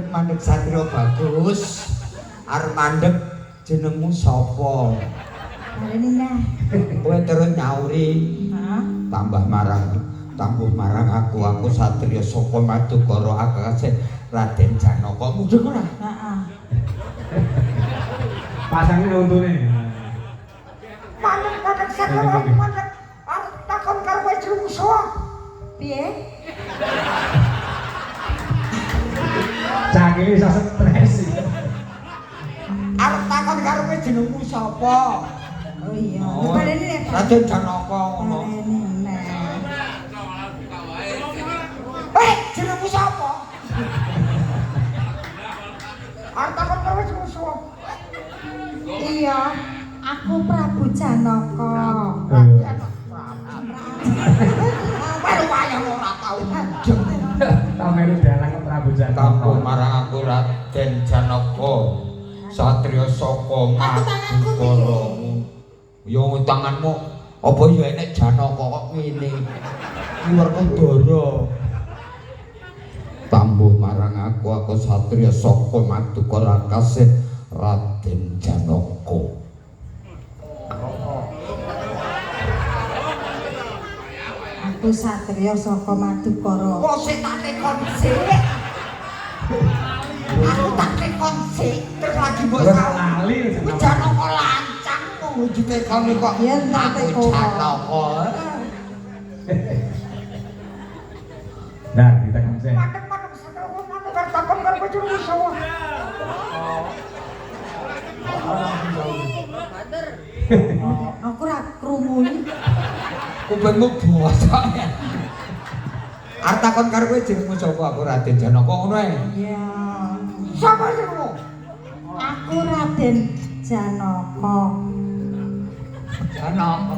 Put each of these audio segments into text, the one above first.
Mandek Satrio bagus. Arep mandek jenengmu sapa? Arena. Kowe terus nyauri. Heeh. Tambah marang aku Satrio saka Madukara Akase Raden Janaka. Mujeng ora? Heeh. Pasangnya untune. Mandek Satrio mandek. Arep takon karo kowe jenengmu sapa? Piye? Cangkile iso stres. Arep takon karo kowe jenengmu sapa? Oh iya. Baleni nek Raden Janaka ngono. Jenengmu sapa? Arep takon karo kowe jenengmu sapa? Iya, aku Prabu Janaka. Baru wayang ora tau mujeng. Tamelu dalang ke Prabu Janaka. Tampung marang aku Raden Janaka. Satria saka Madukara. Ya tanganmu apa ya enek Janaka kok ngene. Luar Kendara. Tambuh marang aku satria saka Madukara kasih Raden Janaka. Aku satria saka Madukara. Kok sik tak tekon sik. Aku tak tekon sik terus lagi mbok lali. Janaka lancang wujute kami kok. Iya tak tekon. Janaka. Nah, kita kamse. Madeg satria takon karo jenengmu sapa? Aku ora krungu. Kupingmu bosok. Arep takon karo kowe jenengmu sapa? Aku Raden Janaka ngono ae. Iya. Sapa jenengmu? Aku Raden Janaka. Janaka.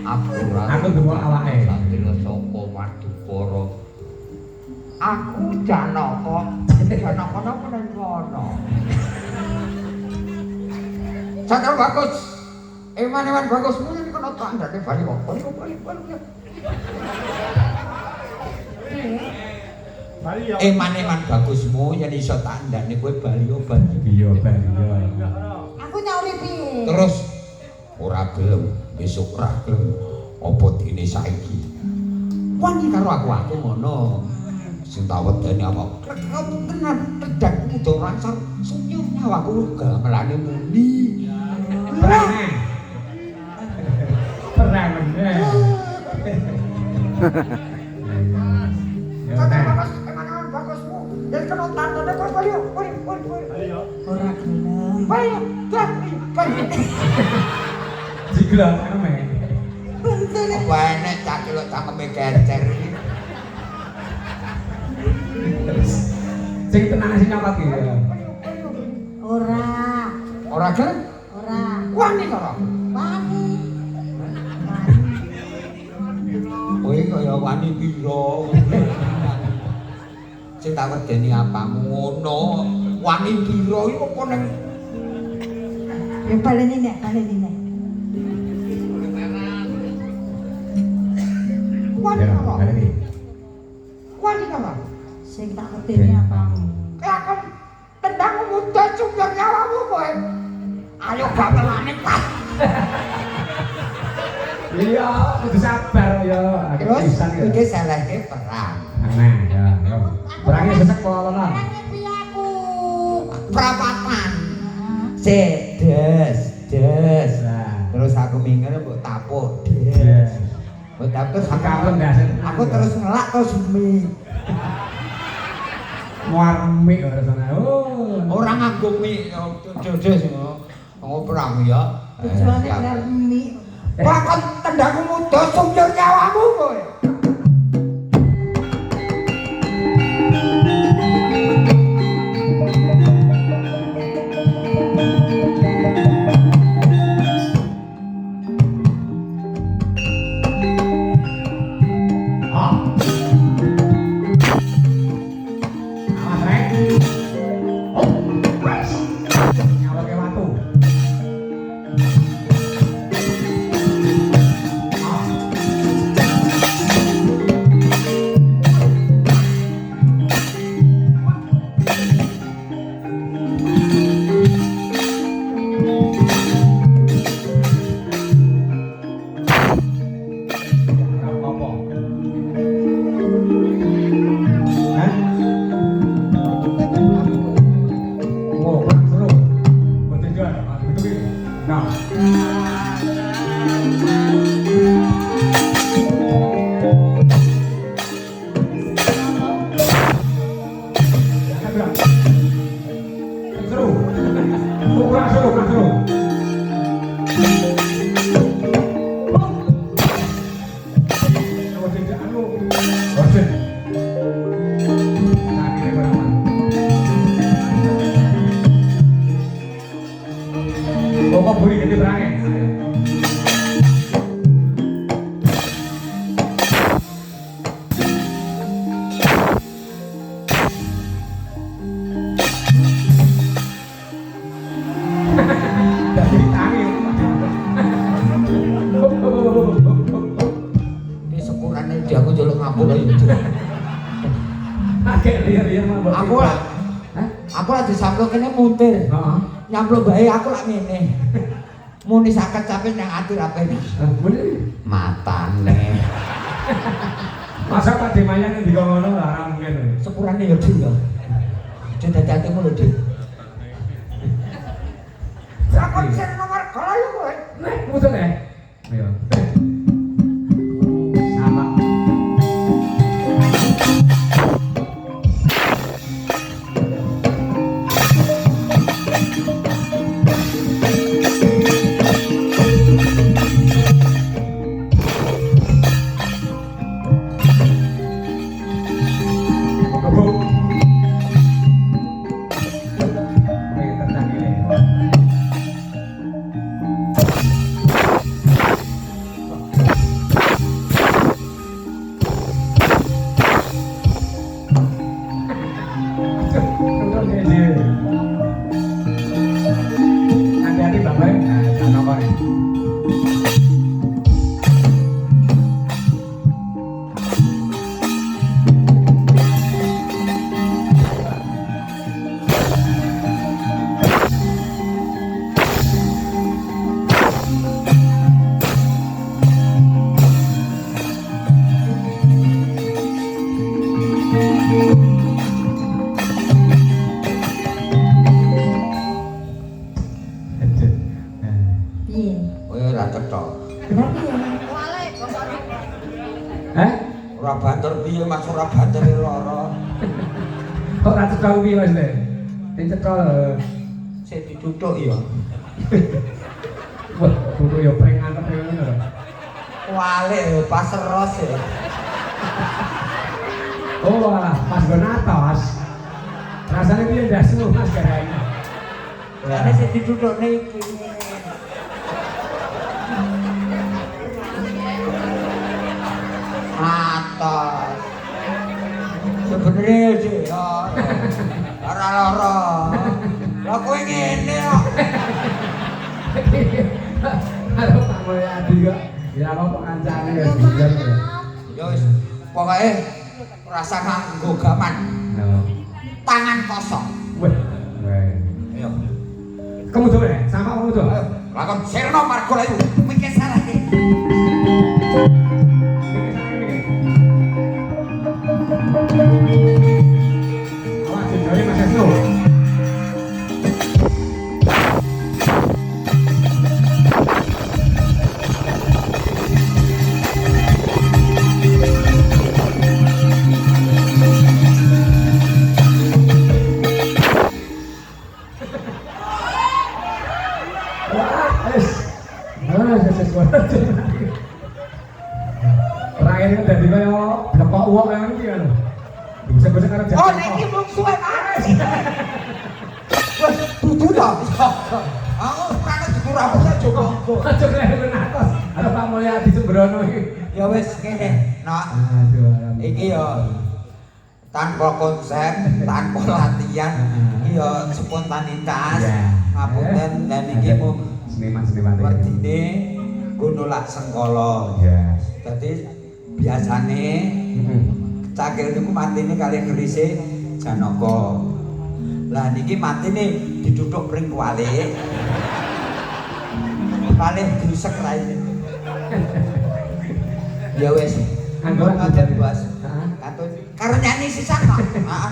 Aku Aku ndemok awake. Satria saka Madukara. Aku Janaka. Janaka napa nang kono? Satria bagus. Eman bagus muni kena tandane bali kok. Bali. Eman bagusmu yen iso tandane kowe bali bali. Iya, Bang. Aku nyauri piye? Terus ora gelem, besok ora gelem. Apa dene saiki? Wani karo aku ngono. Sing tak wedeni apa? Kamu tenan pedang muda rangsar sunyum nyawaku gamelane muni. Perang meneh. Emang bagusmu. Yen kena tandane kowe bali. Ora gelem. Bali. Jigla ame. Bentene. Apa enek cah kelok cangkeme kencer iki. Sing tenang sing nyokot iki. Ora. Ora gelem? Ora. Wani karo. Wani. Kowe kaya wani pira? Sing tak wedeni apamu ngono. Wani pira iki apa ning Ya baleni nek. wani karo. Ini. Wani karo. Sing tak wedeni apamu. Lakon tendangmu muda cumber nyawamu kowe. Ayo gamelane pas. Iya, kudu sabar ya. Terus Pisan ya. iki selehke perang. Nah, ya, ya. Perangnya sesek polonan. Prapatan. Des. Nah, Terus aku minggir mbok tapuk. yes. Mbok tapuk Sekarang dasar. aku terus ngelak terus mie. Muarmi ora sana. Oh, Ora nganggo mie des ngono perang ya. Tujuane ngermi. Bakon tendangku muda sumber nyawamu kowe. Aku lah disamplok kene muntir. Heeh. Nyamplok bae aku lak ngene. Muni sakit capek nang ati ra penak. Matane. Masa Pak Demayang ngendika ngono ora mungkin. Sepurane ya Dik ya. Aja dadi atimu lho Dik. Sakon sing nomor kala yo kowe. Nek mboten ya. Ayo. Sama. Hati-hati Bapak, jangan apa nih. Piye? Kowe ora cetha. Lah piye? Hah? Ora banter piye Mas ora banter lara. Kok ora cetha kuwi Mas Le? Sing cetha Sing dituthuk ya. wah, dulu ya pring antep ngono lho. Walik pas ros ya. Oh, alah, pas go natos. Rasane piye ndasmu Mas garane? Ane sing dituthukne iki. Atas. Sebenarnya sih ya. Lara-lara. Lah kowe ngene kok. Halo Pak Mulyadi kok. Ya apa kancane ya biar. Ya wis pokoke rasa nganggo gaman. Tangan kosong. Wah. Ayo. Kamu tuh ya, sama kamu kamu tuh. Ayo, lakon Sirna Margalayu mikir salah iki. Awas jejone Mas Esno. Terakhir dari kaya blekok uang yang ini kan. Bisa-bisa karena Oh, nek iki mung suwe ae. Wes dudu ta. Aku kangen dudu rambutnya Joko. Aja kelihatan atas. Ada Pak Mulyadi Sembrono iki. Ya wis kene, Nak. Aduh, Iki ya tanpa konsep, tanpa latihan, iki ya spontanitas. Ngapunten dan iki mung seniman-seniman iki. werdine nggo nolak sengkala. Ya. Dadi biasane cakil niku matine kalih kerise Janaka. Lah niki matine diduduk pring kuwalik. Kalih diusek raine. Ya wis. Anggo Ngaten, Bos. Heeh. Katun karo nyanyi sisan kok. Heeh.